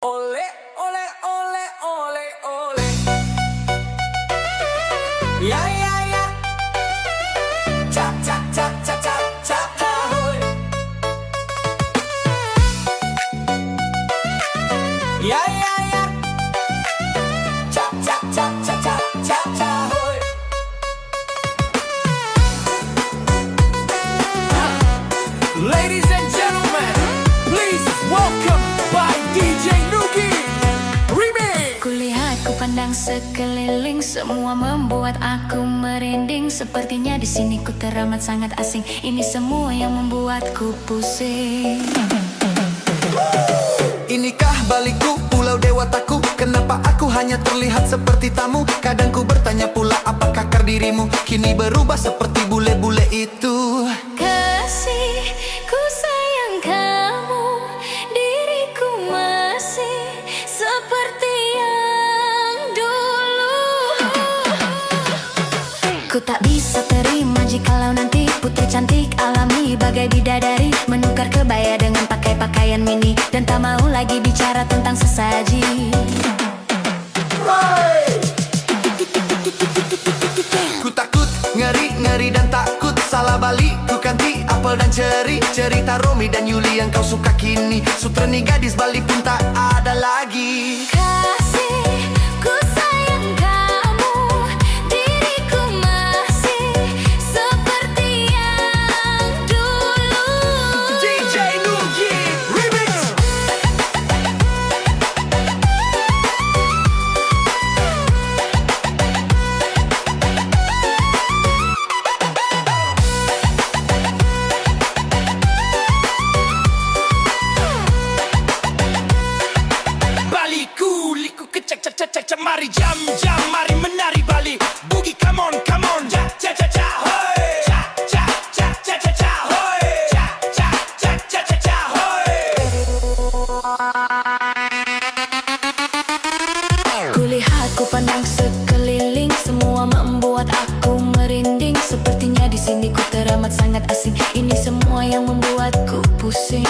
Ole, ole, ole, ole, ole. Ya, ya, ya. Cha, cha, cha, cha, cha, cha, cha, hoy. Ya, ya, ya. Cha, cha, cha, cha, cha, cha, cha, hoy. Ladies and gentlemen, please welcome by DJ Nugi Remix. Kulihat, ku pandang sekeliling, semua membuat aku merinding. Sepertinya di sini ku teramat sangat asing. Ini semua yang membuatku pusing. Inikah balikku, pulau dewataku? Kenapa aku hanya terlihat seperti tamu? Kadang ku bertanya pula, apakah dirimu kini berubah seperti bule-bule itu? Kasih, ku sayang kamu, diriku masih seperti yang dulu. Ku tak bisa terima jikalau nanti putri cantik alami bagai bidadari menukar kebaya dengan pakai pakaian mini, dan tak mau lagi bicara tentang sesaji. Ku takut, ngeri dan takut salah balik. Ku ganti apel dan ceri, cerita Romi dan Yuli yang kau suka kini. Sutreni gadis Bali pun tak ada lagi. Kasih, ku sayang kamu, diriku masih seperti yang dulu. DJ Nugi Remix. Baliku, liku kecek cek cek cek, mari jam jam, mari menari Bali. Boogie, come on, ja ja ja ja, hoy. Ja ja ja ja ja ja, hoy. Ja ja ja ja ja ja, hoy. Kulihat, ku pandang sekeliling, semua membuat aku merinding. Sepertinya di sini ku teramat sangat asing. Ini semua yang membuatku pusing.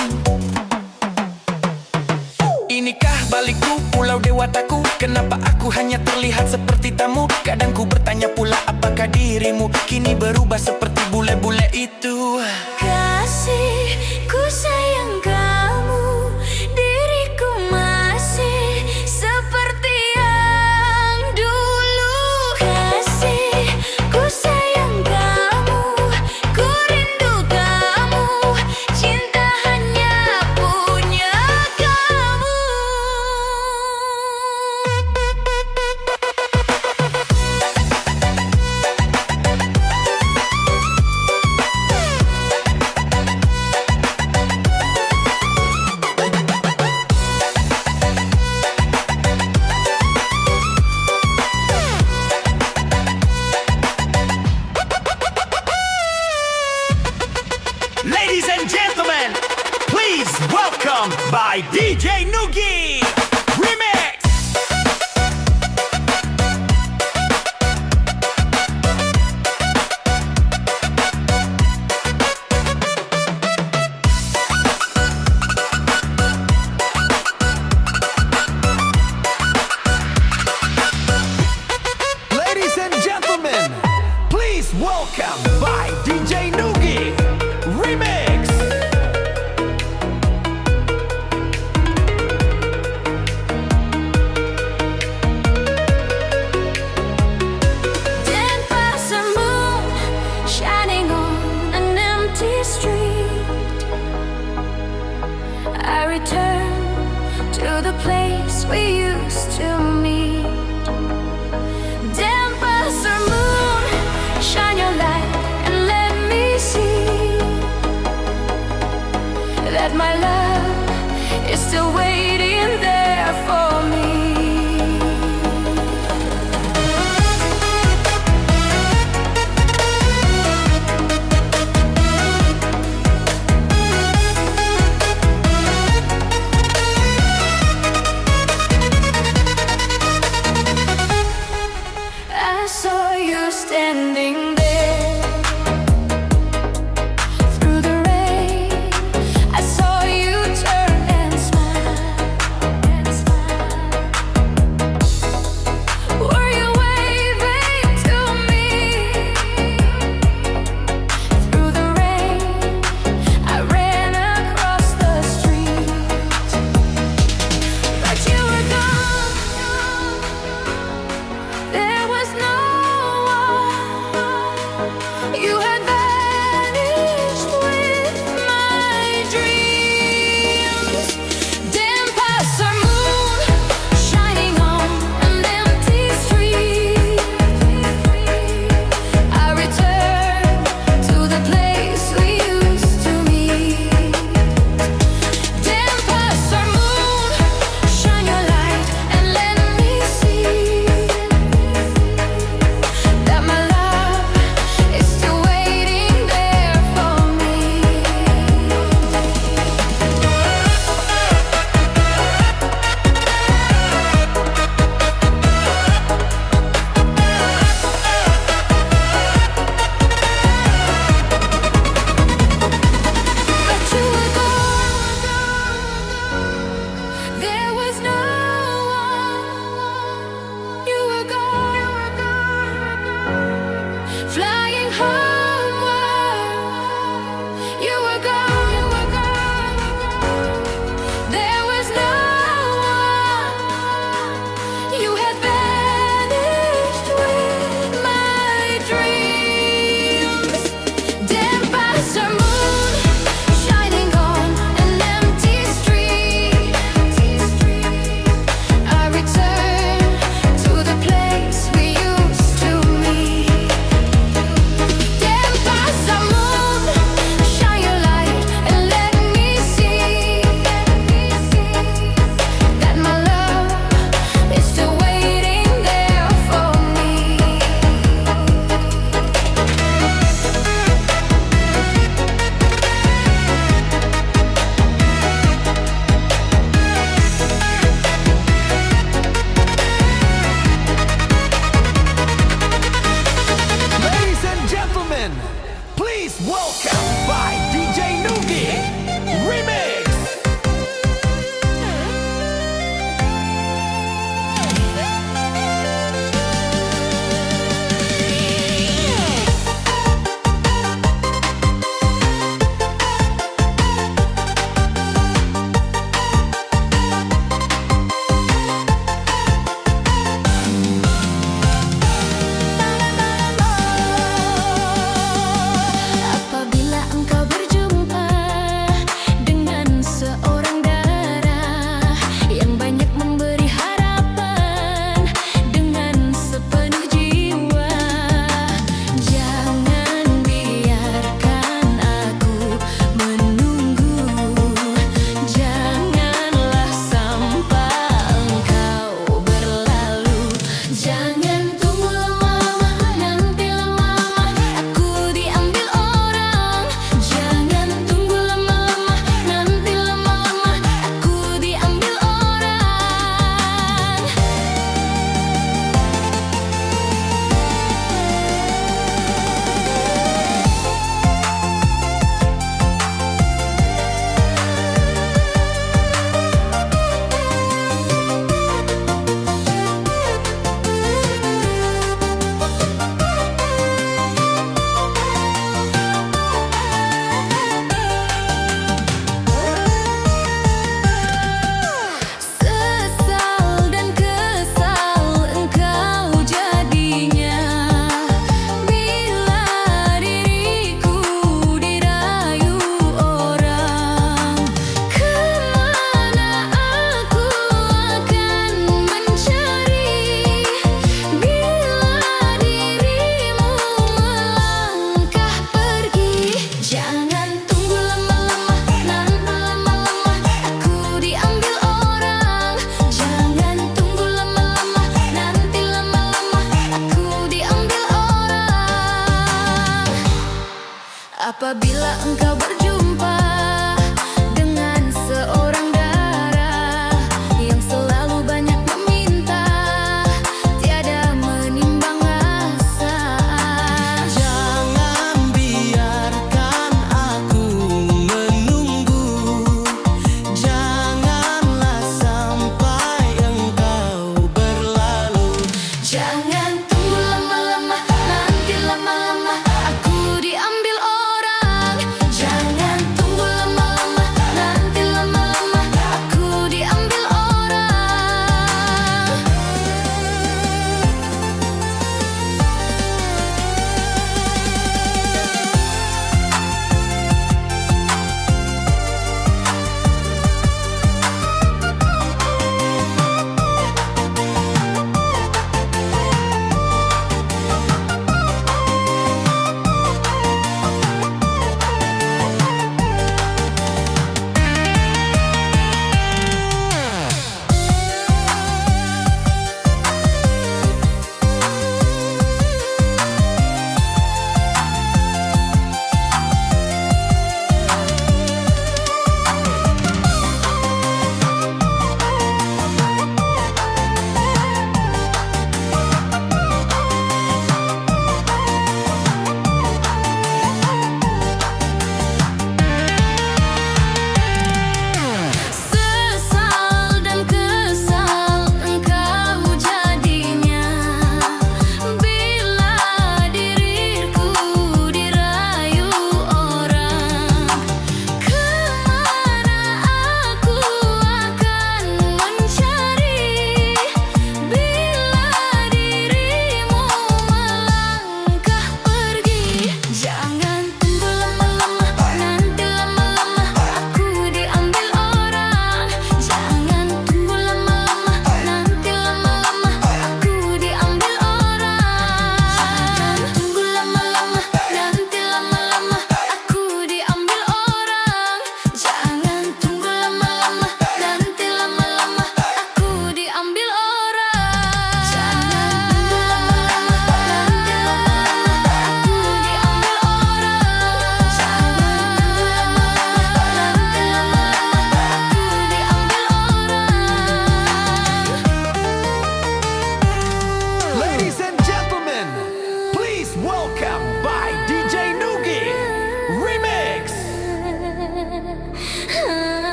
Inikah balikku, pulau dewataku? Kenapa aku hanya terlihat seperti tamu? Kadang ku bertanya pula, apakah dirimu kini berubah seperti bule-bule itu? Kasih, ku sayang kamu, diriku masih seperti yang dulu. Kasih, ku sayang kamu, ku rindu kamu, cinta hanya punya kamu. Ladies and gentlemen, please welcome by DJ Nugi Remix. Ladies and gentlemen, please welcome by DJ Nugi Remix. Then past a moon shining on an empty street, I return to the place we used to meet. Then past a moon, shine your light and let me see that my love is still waiting there for me. I saw you standing there through the rain. I saw you turn and smile.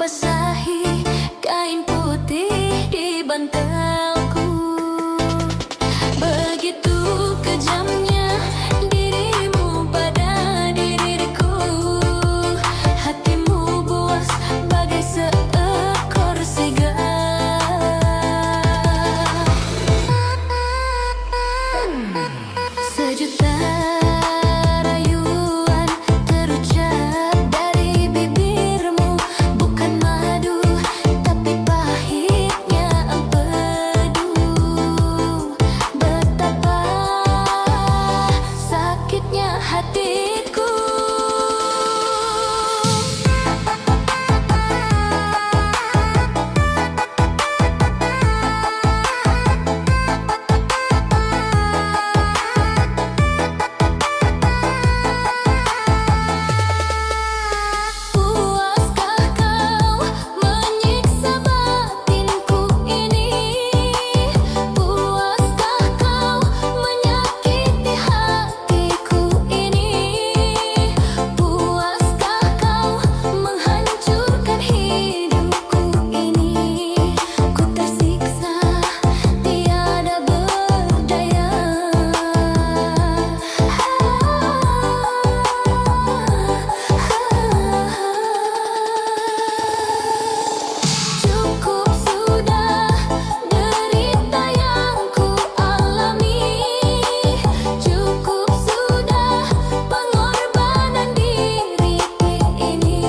membasahi kain putih di bantalku. Begitu kejamnya dirimu pada diriku, hatimu buas bagai seekor serigala. Sejuta rayuan terucap dari bibirmu, bukan madu tapi pahitnya empedu. Betapa sakitnya hatiku. Puaskah kau menyiksa batinku ini? Puaskah kau menyakiti hatiku ini? Puaskah kau menghancurkan hidupku ini? Ku tersiksa tiada berdaya. Cukup sudah derita yang ku alami. Cukup sudah pengorbanan diriku ini.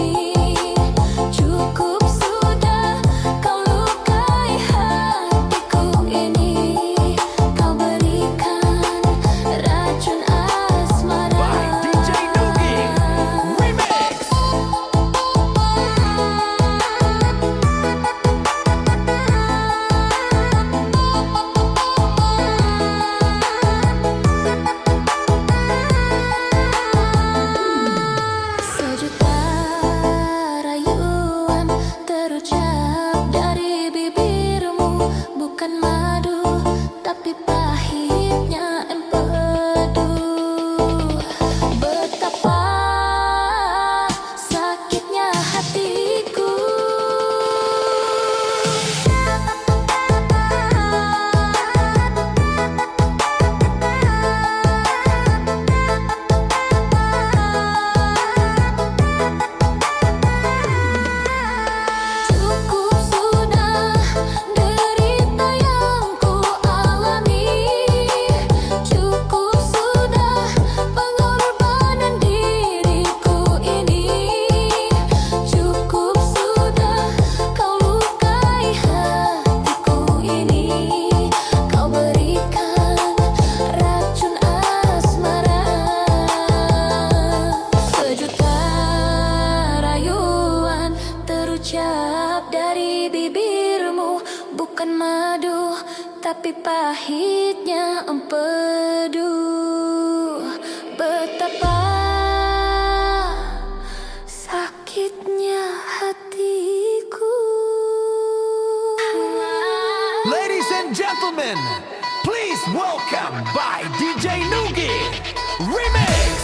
Cukup sudah kau lukai hatiku ini. Kau berikan racun asmara. By DJ Nugi Remix. Sejuta rayuan terucap dari bibirmu, bukan madu tapi pahitnya empedu. Betapa sakitnya hatiku. Cukup sudah derita yang ku alami. Cukup sudah pengorbanan diriku ini. Cukup sudah kau lukai hatiku ini. Kau berikan racun asmara. Sejuta rayuan terucap dari bibirmu, bukan madu tapi pahitnya empedu. Betapa sakitnya hatiku. Ladies and gentlemen, please welcome by DJ Nugi Remix.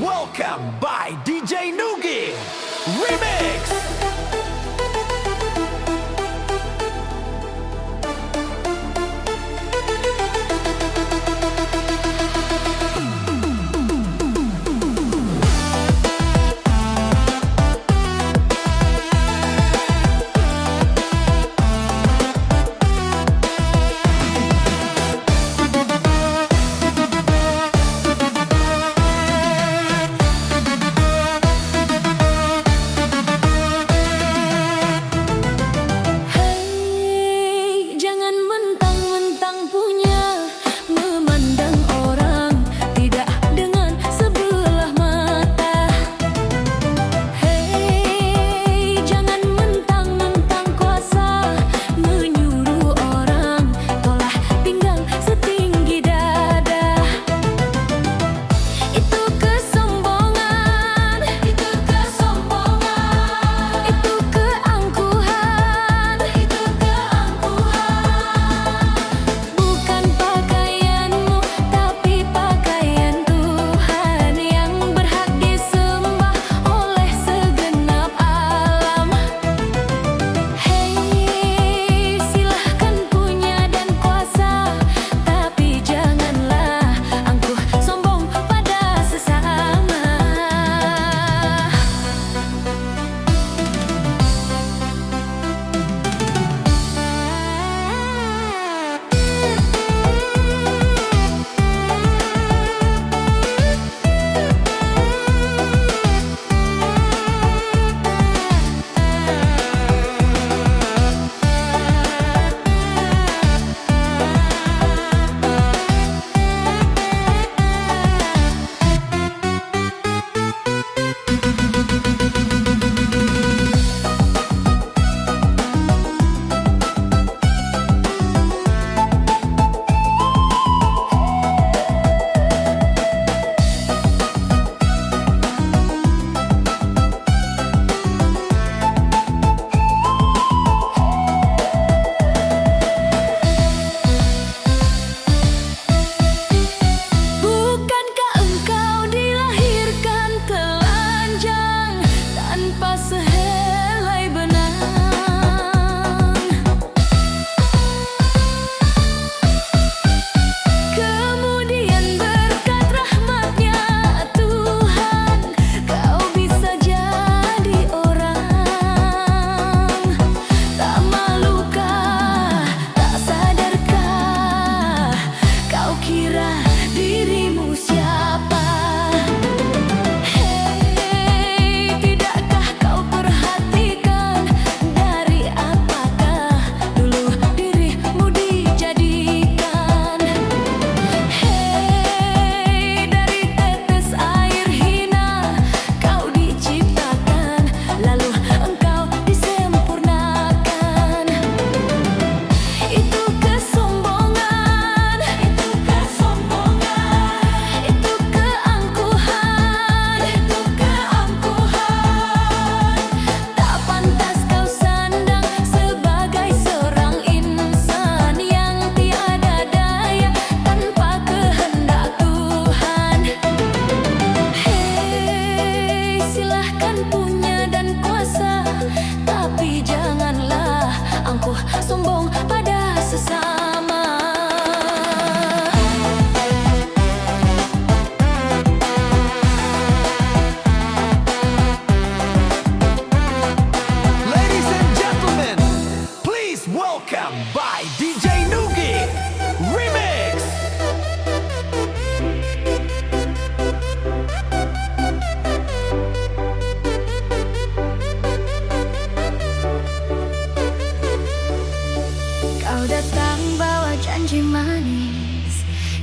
welcome by DJ Nugi Remix.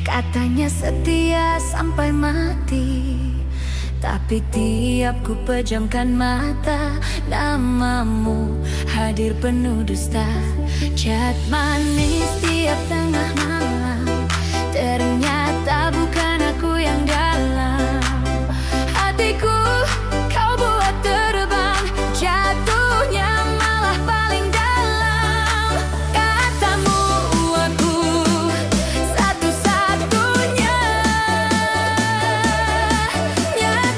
Katanya setia sampai mati, tapi tiap ku pejamkan mata, namamu hadir penuh dusta. Chat manis tiap tengah malam, ternyata bukan aku yang dalam. Hatiku kau buat terbang, jatuhnya malah paling dalam. Katamu aku satu-satunya, nyatanya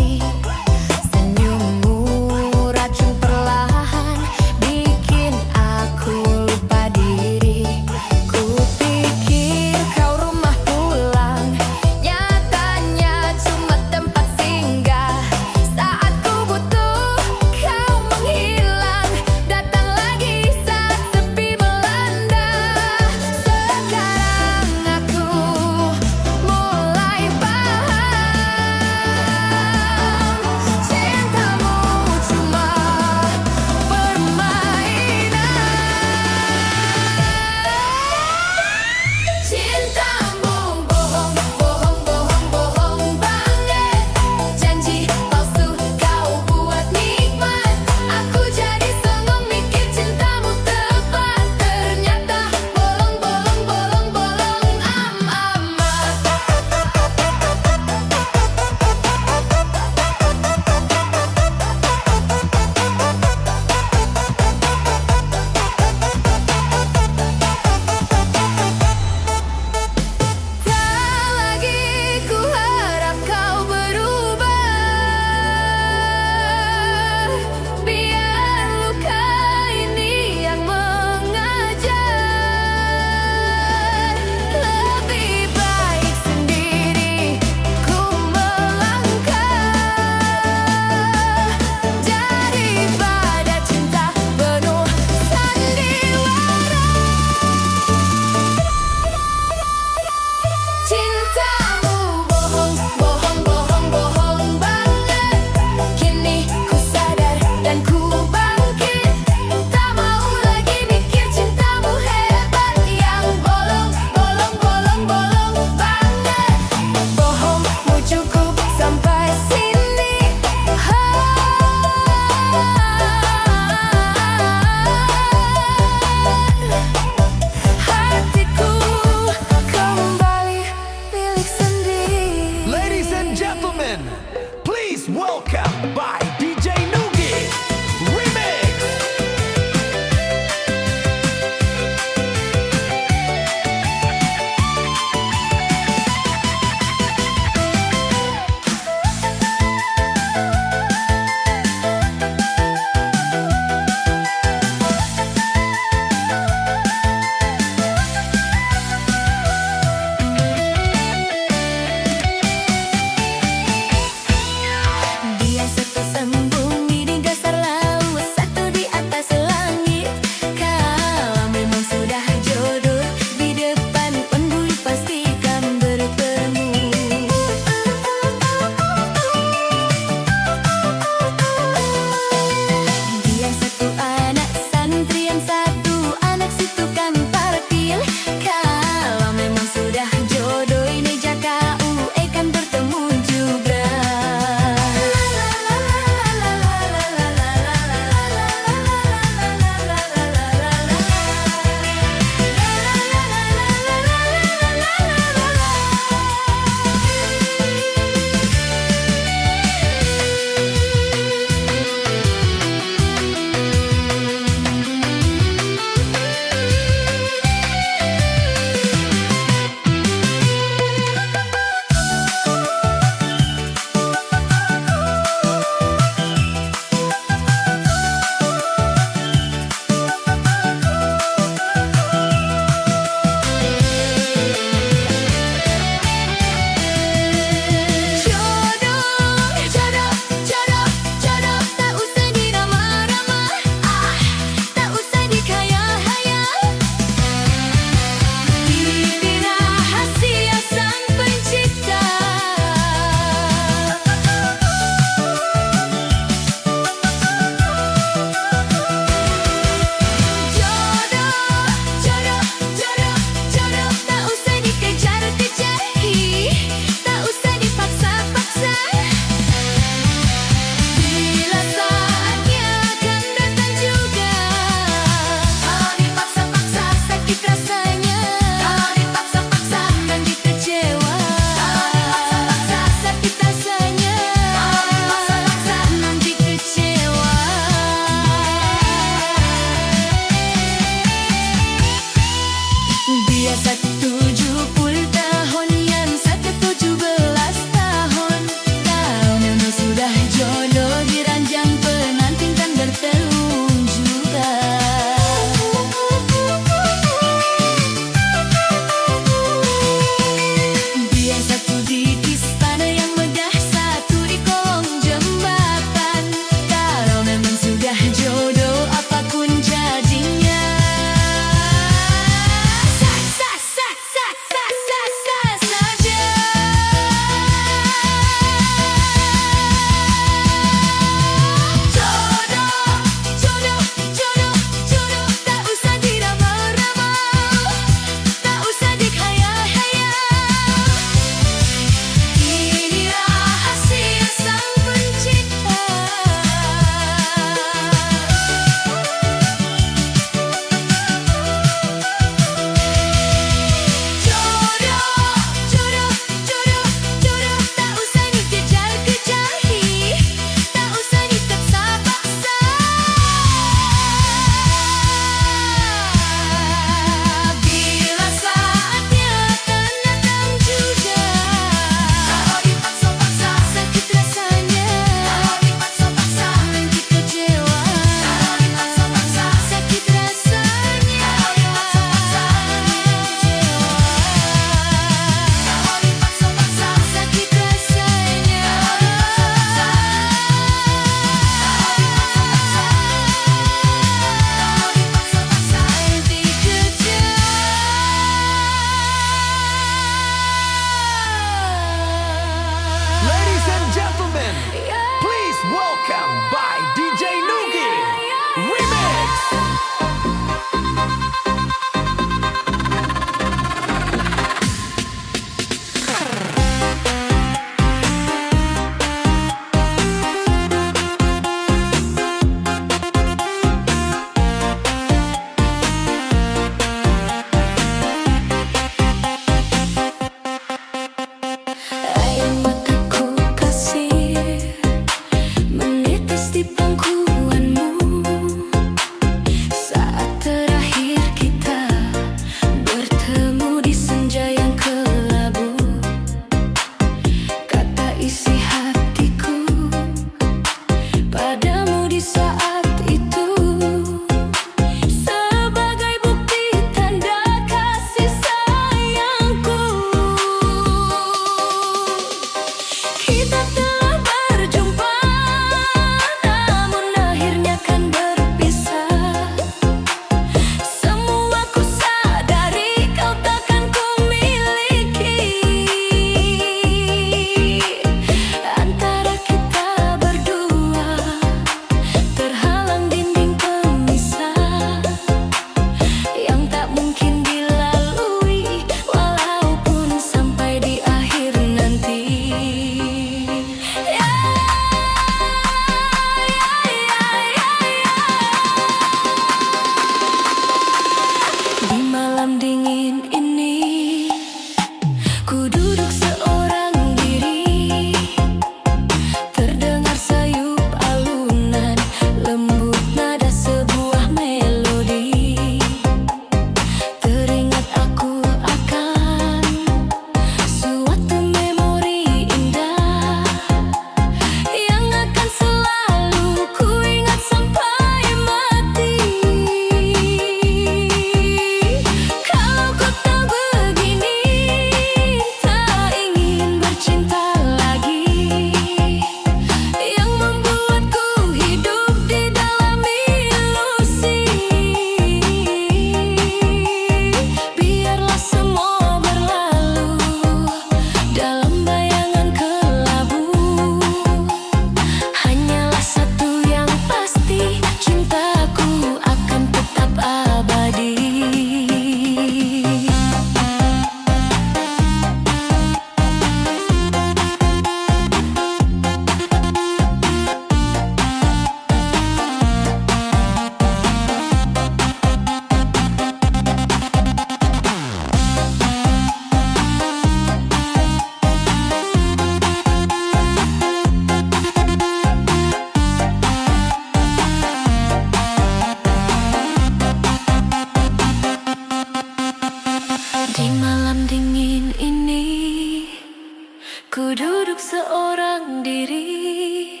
Ku duduk seorang diri,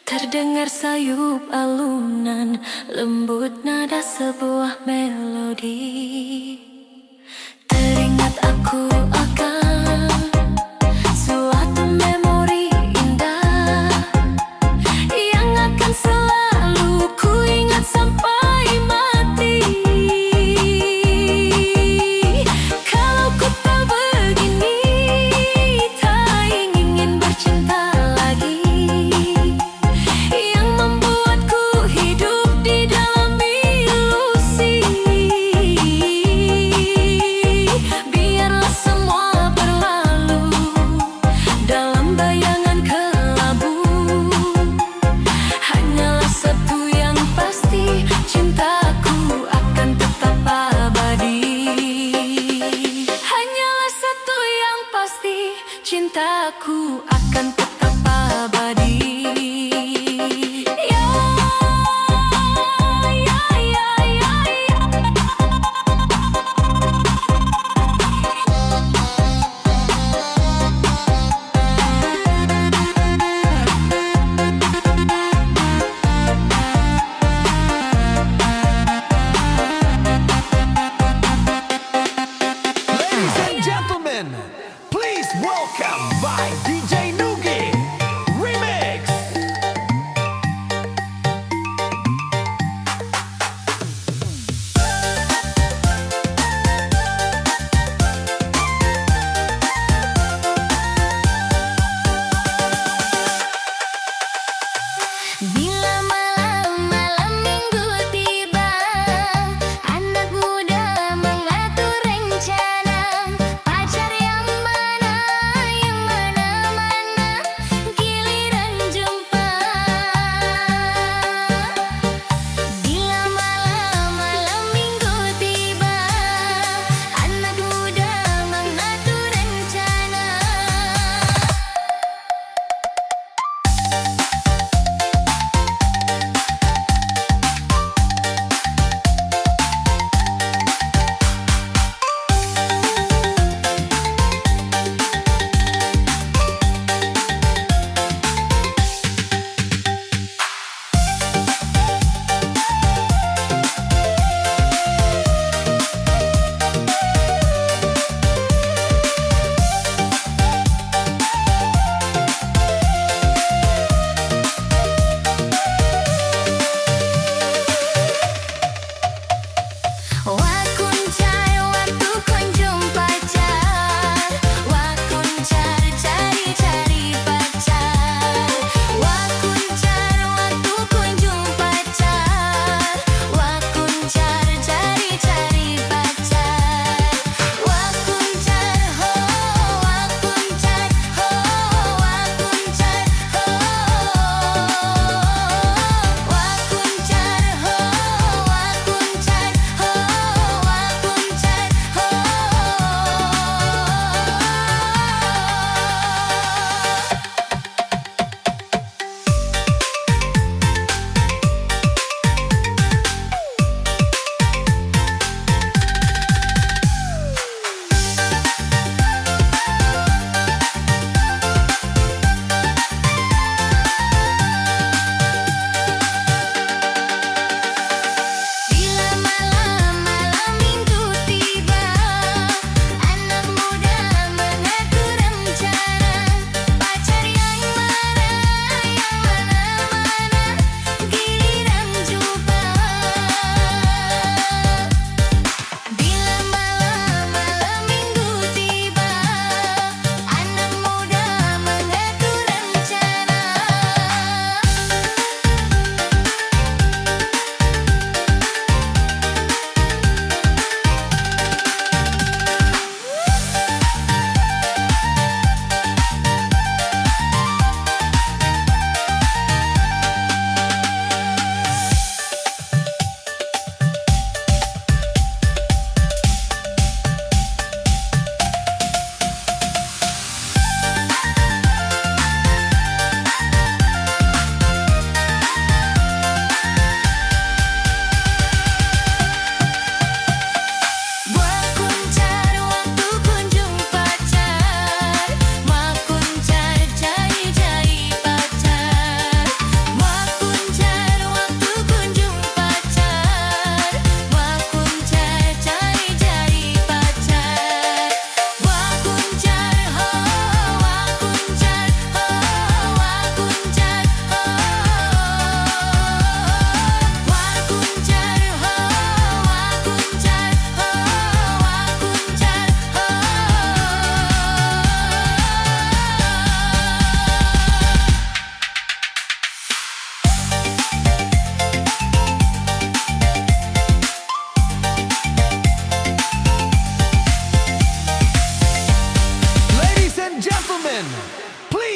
terdengar sayup alunan, lembut nada sebuah melodi. Teringat aku akan suatu memori indah yang akan selalu ku ingat sampai mati. Kalau ku tak begini, tak ingin bercinta lagi, yang membuatku hidup di dalam ilusi. Biarlah semua berlalu dalam bayangan kelabu. Hanyalah satu yang pasti, cintaku akan tetap abadi. Hanyalah satu yang pasti, cintaku akan tetap abadi. Ya, ya, ya, ya, ya. Ladies and gentlemen, please welcome by DJ Nugi Remix.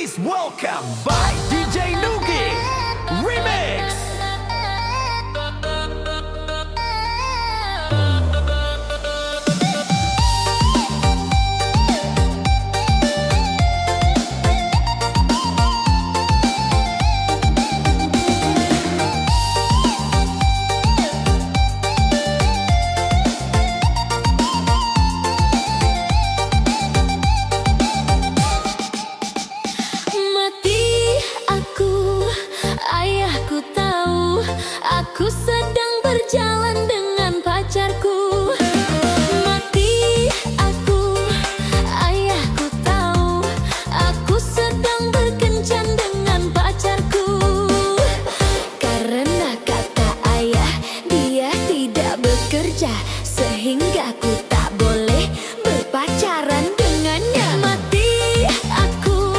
Please welcome by DJ Nugi Remix. Aku sedang berjalan dengan pacarku. Mati aku, ayahku tahu. Aku sedang berkencan dengan pacarku. Karena kata ayah, dia tidak bekerja, sehingga aku tak boleh berpacaran dengannya. Mati aku,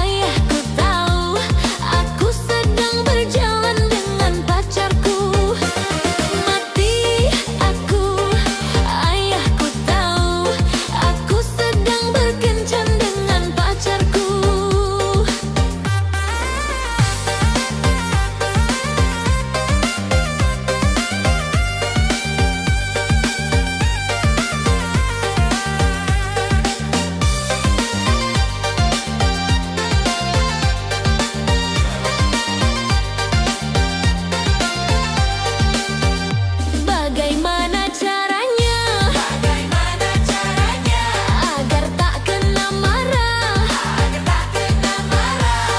ayahku tahu. Aku sedang berjalan dengan pacarku. Mati aku, ayahku tahu. Aku sedang berkencan dengan pacarku. Bagaimana caranya? Bagaimana caranya? Agar tak kena marah. Agar tak kena marah.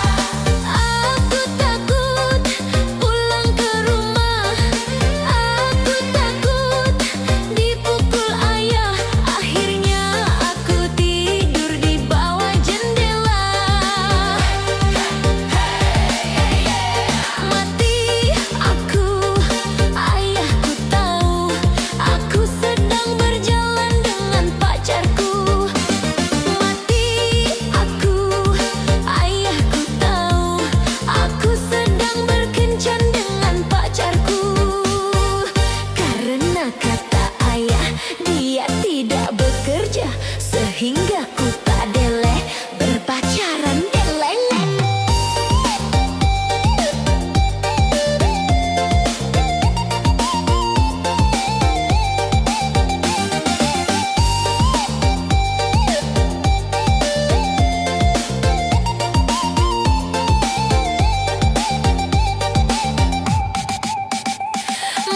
Aku takut pulang ke rumah. Aku takut dipukul ayah. Akhirnya aku tidur di bawah jendela. Mati aku, ayahku tahu. Aku sedang berjalan dengan pacarku. Mati aku, ayahku tahu. Aku sedang berkencan dengan pacarku. Karena kata ayah, dia tidak bekerja, sehingga ku tak boleh berpacaran dengannya.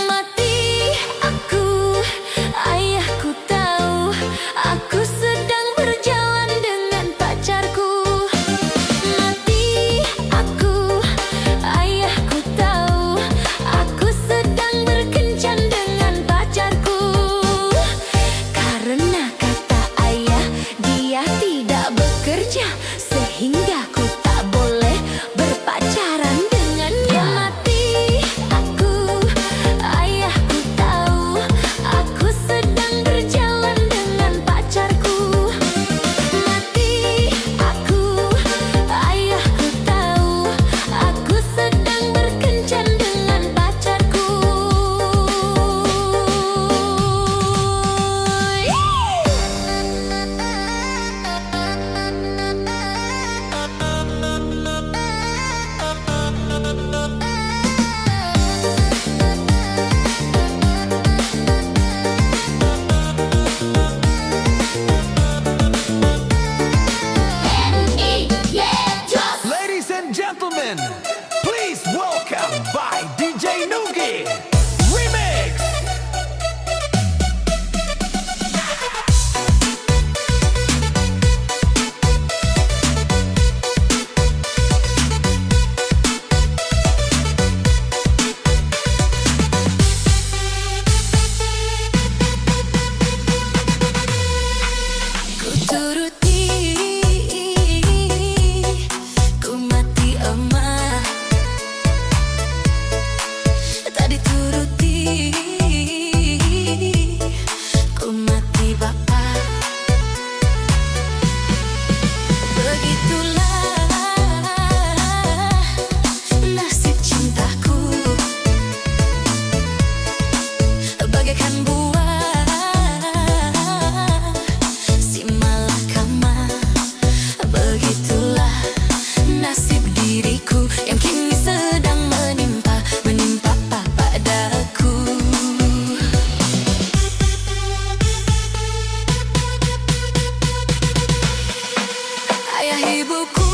Mati aku, ayahku tahu. Aku sedang berjalan dengan pacarku. Mati aku, ayahku tahu. Aku sedang berkencan dengan pacarku. Karena kata ayah, dia tidak bekerja, sehingga ku tak boleh berpacaran dengannya. Mati aku, ayahku tahu. Aku sedang berjalan dengan pacarku. Mati aku, ayahku tahu. Aku sedang berkencan dengan pacarku. Ladies and gentlemen, please welcome by DJ Nugi Remix. Ku turuti, ku mati emak. ibuku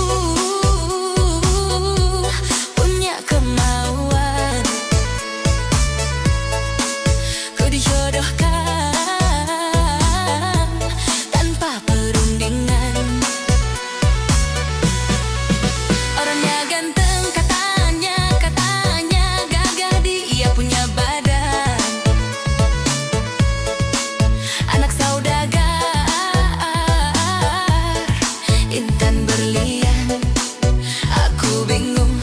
punya kemauan, ku dijodohkan tanpa perundingan. Orangnya ganteng, katanya gagah, dia punya badan anak saudagar, intan berlian. Aku bingung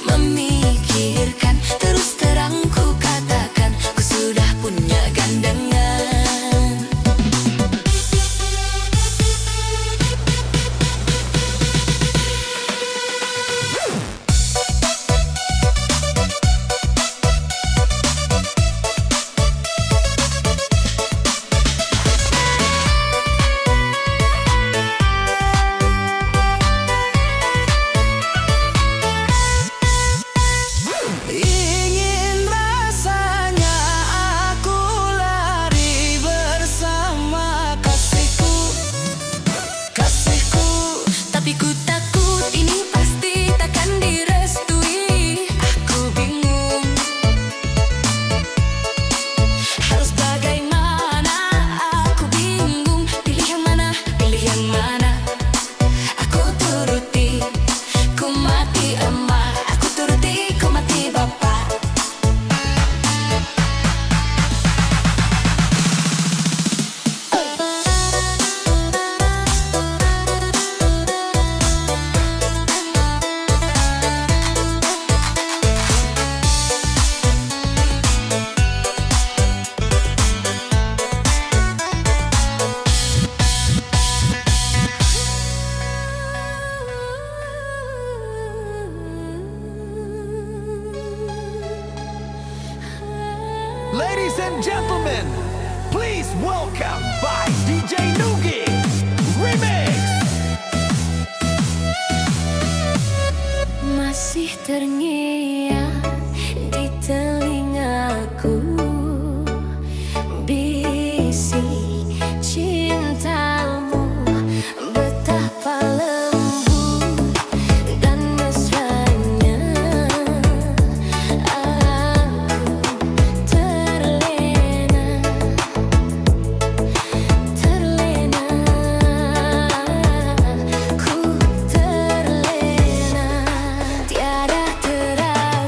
memikirkan, terus terang ku katakan, ku sudah punya gandengan. Ingin rasanya aku lari bersama kasihku, tapi ku takut ini pasti takkan direstui. Aku bingung harus bagaimana, aku bingung pilih yang mana. Aku turuti, ku mati emak, aku turuti, ku mati bapak. Ladies and gentlemen, please welcome by DJ Nugi Remix. Masih terngiang di telingaku bisik cintamu, betapa lembut dan mesranya. Aku terlena, ku terlena, tiada terasa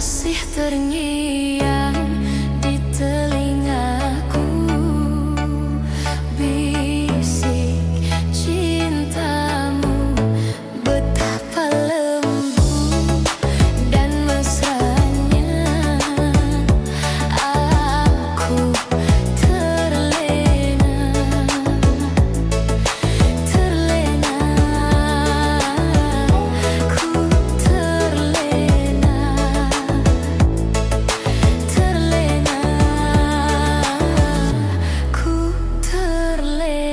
masih terngiang di telingaku, bisik cintamu betapa lembut dan mesranya. Aku terlena, ku terlena, ku terlena.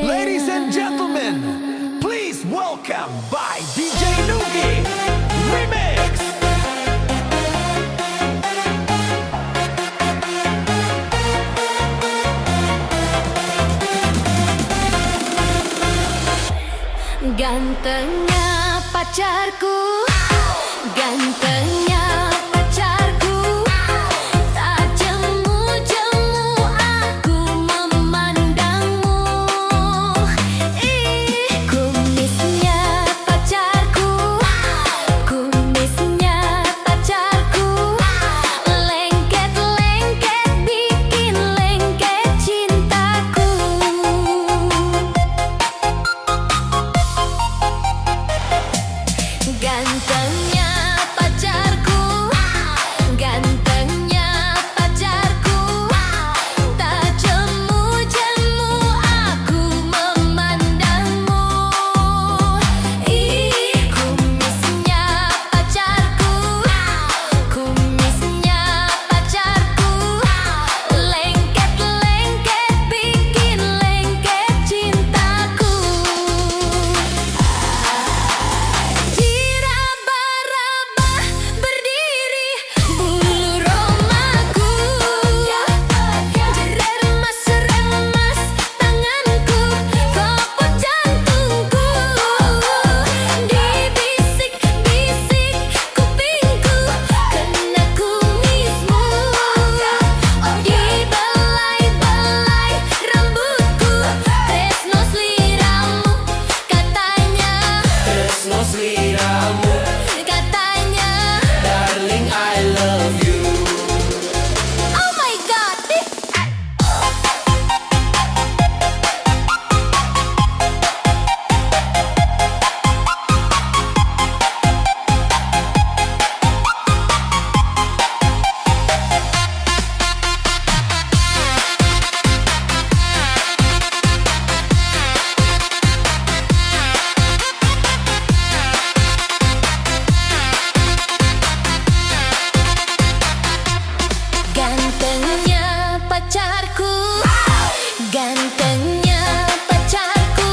Ladies and gentlemen, please welcome by DJ Nugi Remix. Gantengnya pacarku, gantengnya pacarku, tak jemu-jemu aku memandangmu. Ih, kumisnya pacarku, kumisnya pacarku, lengket-lengket bikin lengket cintaku. Gantengnya pacarku, gantengnya pacarku, tak jemu-jemu aku memandangmu. Ih, kumisnya pacarku, kumisnya pacarku, lengket-lengket bikin lengket cintaku. Diraba-raba berdiri bulu romaku, jeremas-remas tanganku, kopot jantungku, dibisik-bisik kupingku, kena kumismu, dibelai-belai rambutku, tresno sliramu, katanya, Tresno sliramu, katanya. darling I love you. Oh my God! Gantengnya pacarku, gantengnya pacarku,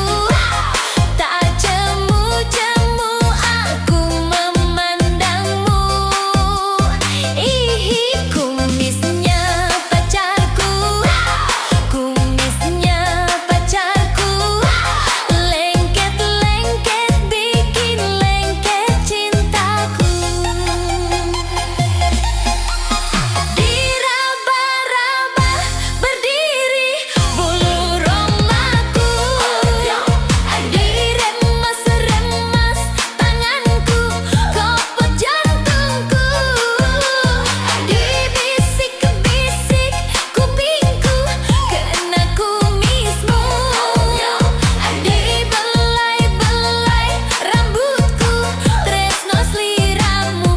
tak jemu-jemu aku memandangmu. Ih, kumisnya pacarku, kumisnya pacarku, lengket-lengket bikin lengket cintaku. Diraba-raba berdiri bulu romaku, diremas-remas tanganku, kopot jantungku, dibisik-bisik kupingku, kena kumismu, dibelai-belai rambutku, tresno sliramu,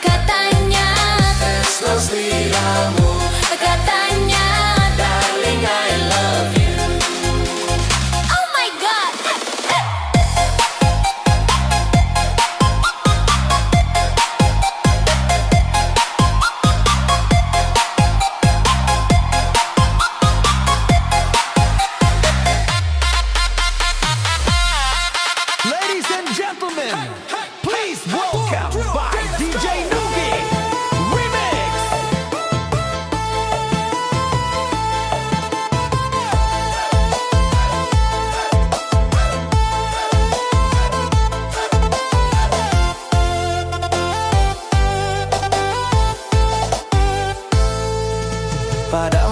katanya, Tresno sliramu, katanya. darling I love you. Oh my God! Ladies and gentlemen, please welcome by DJ Nugi Remix. Pada